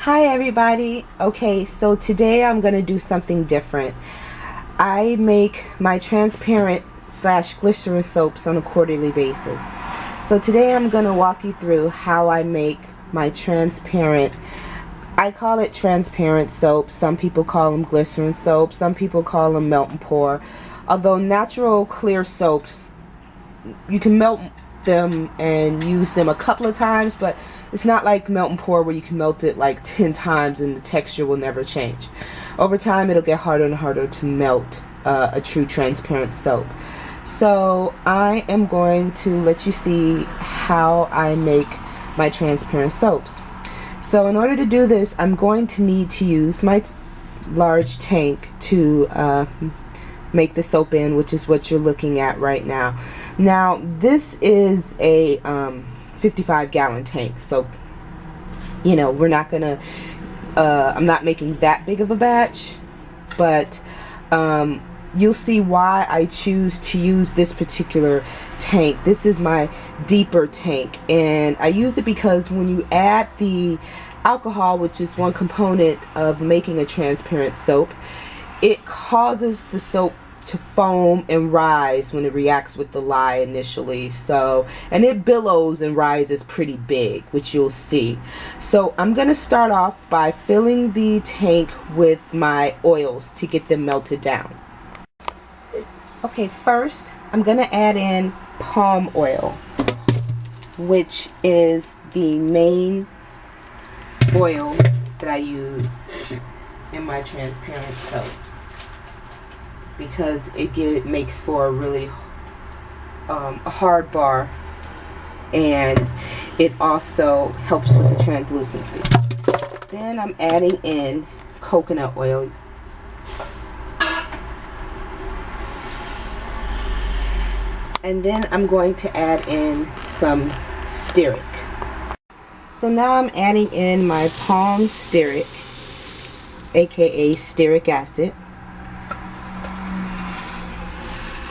Hi everybody. Okay, so today I'm going to do something different. I make my transparent / glycerin soaps on a quarterly basis. So today I'm going to walk you through how I make my transparent, I call it transparent soap. Some people call them glycerin soap. Some people call them melt and pour. Although natural clear soaps, you can melt them and use them a couple of times, but it's not like melt and pour where you can melt it like 10 times and the texture will never change. Over time it'll get harder and harder to melt a true transparent soap. So I am going to let you see how I make my transparent soaps. So in order to do this, I'm going to need to use my large tank to make the soap in, which is what you're looking at right now. Now this is a 55-gallon tank, so you know we're not gonna I'm not making that big of a batch, but you'll see why I choose to use this particular tank. This is my deeper tank, and I use it because when you add the alcohol, which is one component of making a transparent soap, it causes the soap to foam and rise when it reacts with the lye initially. So, and it billows and rises pretty big, which you'll see. So I'm going to start off by filling the tank with my oils to get them melted down. Okay, first I'm going to add in palm oil, which is the main oil that I use in my transparent soaps, because it makes for a really hard bar, and it also helps with the translucency. Then I'm adding in coconut oil, and then I'm going to add in some stearic. So now I'm adding in my palm stearic, aka stearic acid.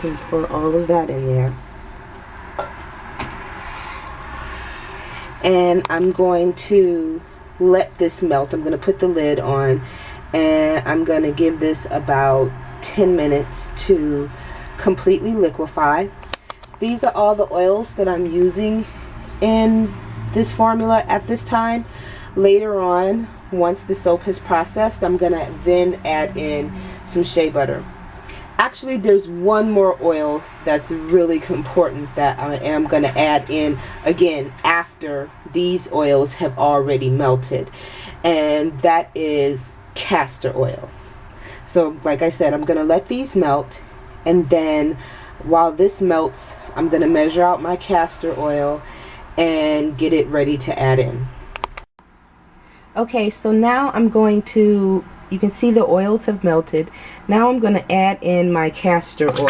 And pour all of that in there, and I'm going to let this melt. I'm going to put the lid on, and I'm going to give this about 10 minutes to completely liquefy. These are all the oils that I'm using in this formula at this time. Later on, once the soap has processed, I'm going to then add in some shea butter. Actually, there's one more oil that's really important that I am going to add in again after these oils have already melted, and that is castor oil. So like I said, I'm going to let these melt, and then while this melts, I'm going to measure out my castor oil and get it ready to add in. Okay, so now I'm going to, you can see the oils have melted. Now I'm going to add in my castor oil.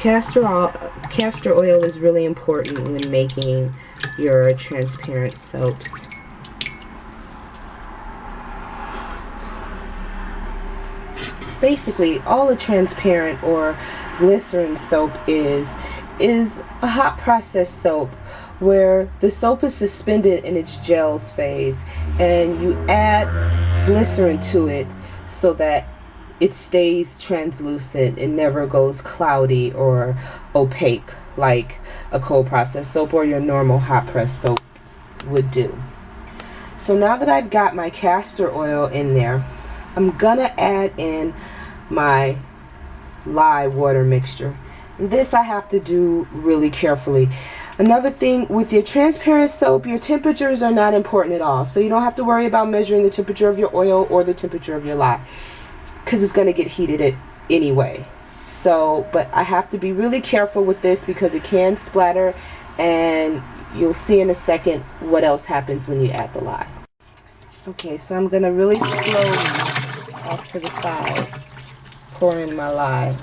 Castor oil is really important when making your transparent soaps. Basically, all a transparent or glycerin soap is a hot process soap where the soap is suspended in its gels phase, and you add glycerin to it so that it stays translucent. It never goes cloudy or opaque like a cold process soap or your normal hot press soap would do. So now that I've got my castor oil in there, I'm gonna add in my lye water mixture. This I have to do really carefully. Another thing with your transparent soap, your temperatures are not important at all. So you don't have to worry about measuring the temperature of your oil or the temperature of your lye, because it's going to get heated anyway. So, but I have to be really careful with this because it can splatter, and you'll see in a second what else happens when you add the lye. Okay, so I'm going to really slowly off to the side pour in my lye.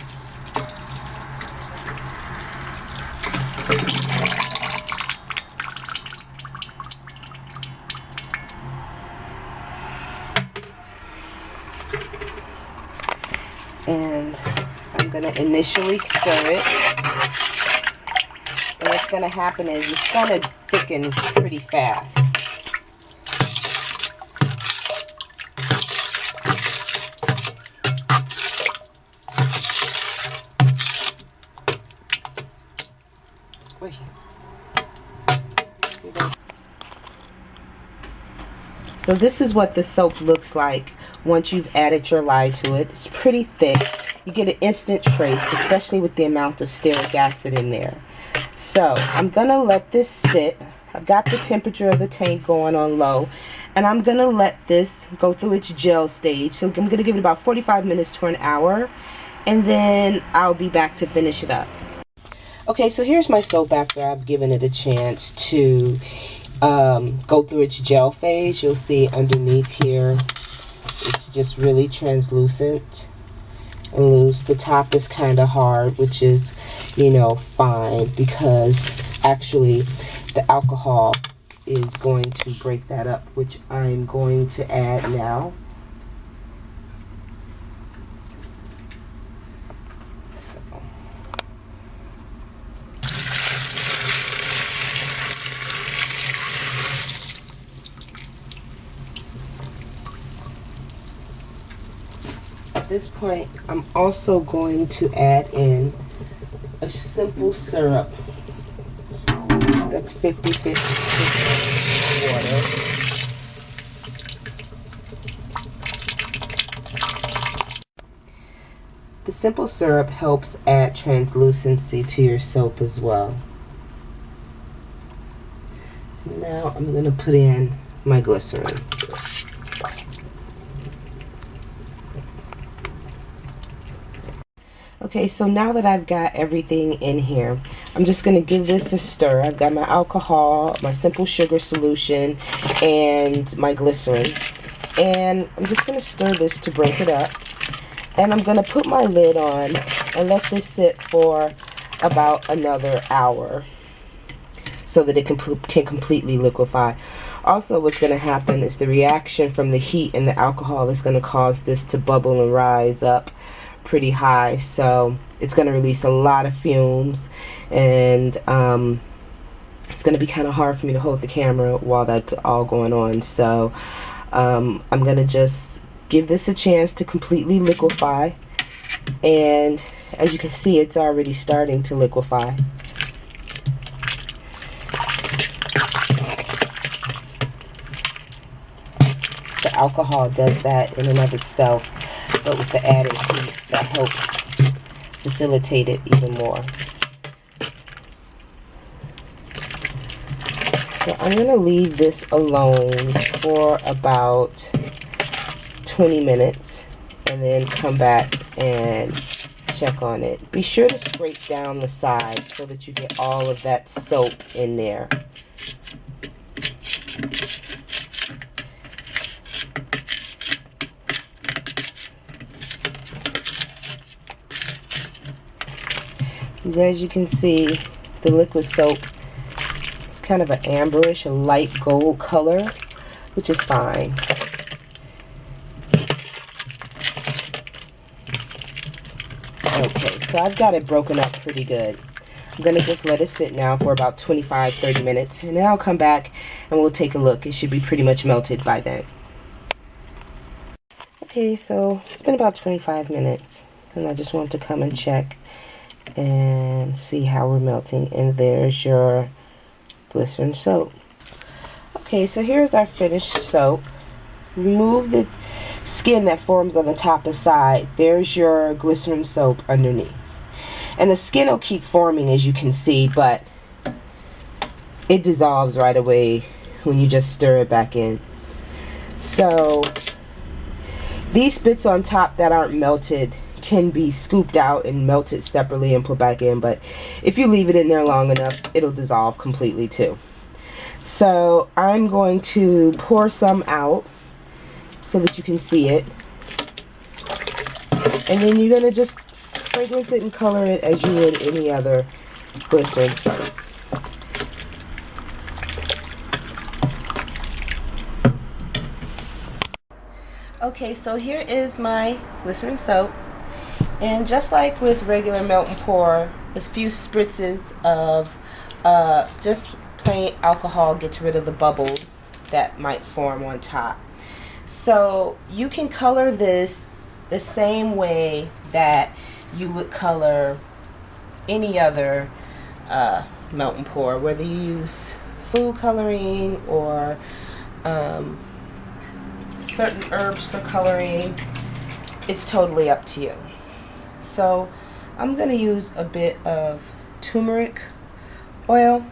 And I'm going to initially stir it, and what's going to happen is it's going to thicken pretty fast. So this is what the soap looks like once you've added your lye to it. It's pretty thick. You get an instant trace, especially with the amount of stearic acid in there. So I'm going to let this sit. I've got the temperature of the tank going on low, and I'm going to let this go through its gel stage. So I'm going to give it about 45 minutes to an hour, and then I'll be back to finish it up. Okay, so here's my soap after I've given it a chance to go through its gel phase. You'll see underneath here it's just really translucent and loose. The top is kind of hard, which is, you know, fine, because actually the alcohol is going to break that up, which I'm going to add now. At this point, I'm also going to add in a simple syrup that's 50-50 water. The simple syrup helps add translucency to your soap as well. Now I'm going to put in my glycerin. Okay, so now that I've got everything in here, I'm just going to give this a stir. I've got my alcohol, my simple sugar solution, and my glycerin. And I'm just going to stir this to break it up. And I'm going to put my lid on and let this sit for about another hour so that it can completely liquefy. Also, what's going to happen is the reaction from the heat and the alcohol is going to cause this to bubble and rise up pretty high, so it's going to release a lot of fumes, and it's going to be kind of hard for me to hold the camera while that's all going on. So I'm going to just give this a chance to completely liquefy, and as you can see, it's already starting to liquefy. The alcohol does that in and of itself, but with the added heat, that helps facilitate it even more. So I'm going to leave this alone for about 20 minutes and then come back and check on it. Be sure to scrape down the sides so that you get all of that soap in there. As you can see, the liquid soap is kind of an amberish, a light gold color, which is fine. Okay, so I've got it broken up pretty good. I'm going to just let it sit now for about 25-30 minutes, and then I'll come back and we'll take a look. It should be pretty much melted by then. Okay, so it's been about 25 minutes, and I just want to come and check and see how we're melting. And there's your glycerin soap. Okay, so here's our finished soap. Remove the skin that forms on the top aside. There's your glycerin soap underneath, and the skin will keep forming, as you can see, but it dissolves right away when you just stir it back in. So these bits on top that aren't melted can be scooped out and melted separately and put back in, but if you leave it in there long enough, it'll dissolve completely too. So I'm going to pour some out so that you can see it, and then you're going to just fragrance it and color it as you would any other glycerin soap. Okay, so here is my glycerin soap. And just like with regular melt and pour, a few spritzes of just plain alcohol gets rid of the bubbles that might form on top. So you can color this the same way that you would color any other melt and pour, whether you use food coloring or certain herbs for coloring. It's totally up to you. So I'm going to use a bit of turmeric oil.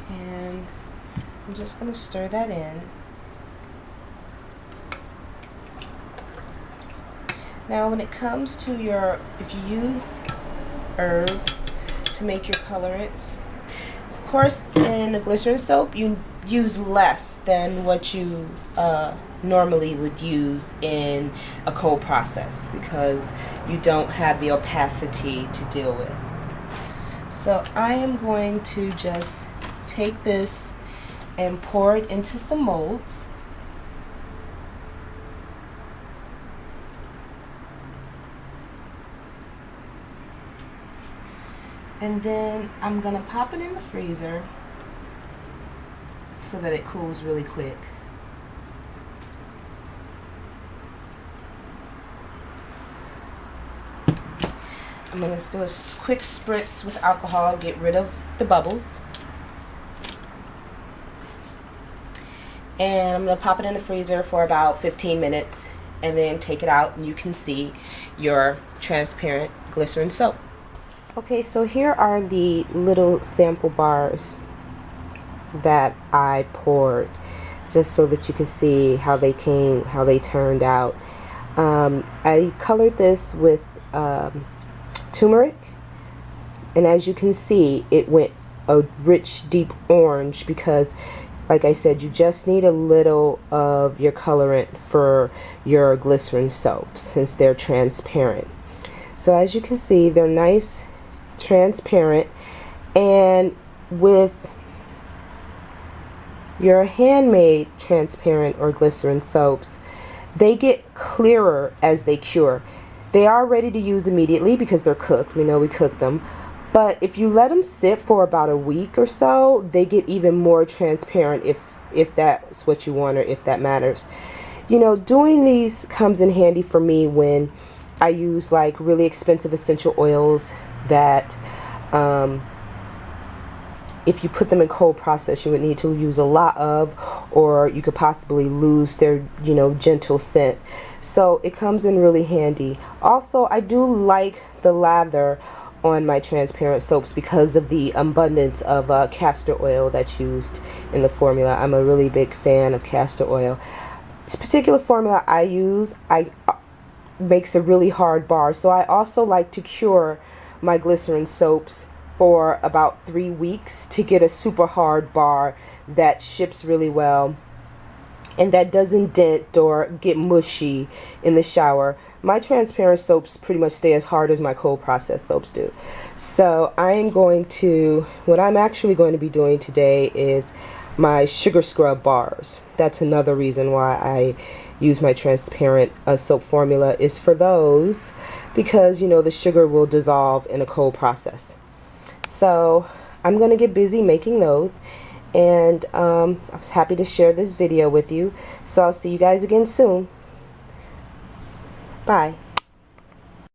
And I'm just going to stir that in. Now when it comes to if you use herbs to make your colorants, of course in the glycerin soap you use less than what you normally would use in a cold process because you don't have the opacity to deal with. So I am going to just take this and pour it into some molds. And then I'm going to pop it in the freezer so that it cools really quick. I'm going to do a quick spritz with alcohol, get rid of the bubbles. And I'm going to pop it in the freezer for about 15 minutes and then take it out and you can see your transparent glycerin soap. Okay, so here are the little sample bars that I poured, just so that you can see how they turned out. I colored this with turmeric, and as you can see, it went a rich, deep orange because, like I said, you just need a little of your colorant for your glycerin soaps since they're transparent. So as you can see, they're nice, transparent, and with your handmade transparent or glycerin soaps, they get clearer as they cure. They are ready to use immediately because they're cooked. We know we cook them. But if you let them sit for about a week or so, they get even more transparent if that's what you want or if that matters. You know, doing these comes in handy for me when I use like really expensive essential oils that if you put them in cold process you would need to use a lot of, or you could possibly lose their, you know, gentle scent. So it comes in really handy. Also, I do like the lather on my transparent soaps because of the abundance of castor oil that's used in the formula. I'm a really big fan of castor oil. This particular formula I use makes a really hard bar, so I also like to cure my glycerin soaps for about 3 weeks to get a super hard bar that ships really well and that doesn't dent or get mushy in the shower. My transparent soaps pretty much stay as hard as my cold process soaps do. So what I'm actually going to be doing today is my sugar scrub bars. That's another reason why I use my transparent soap formula, is for those, because you know the sugar will dissolve in a cold process. So I'm going to get busy making those, and I was happy to share this video with you. So I'll see you guys again soon. Bye.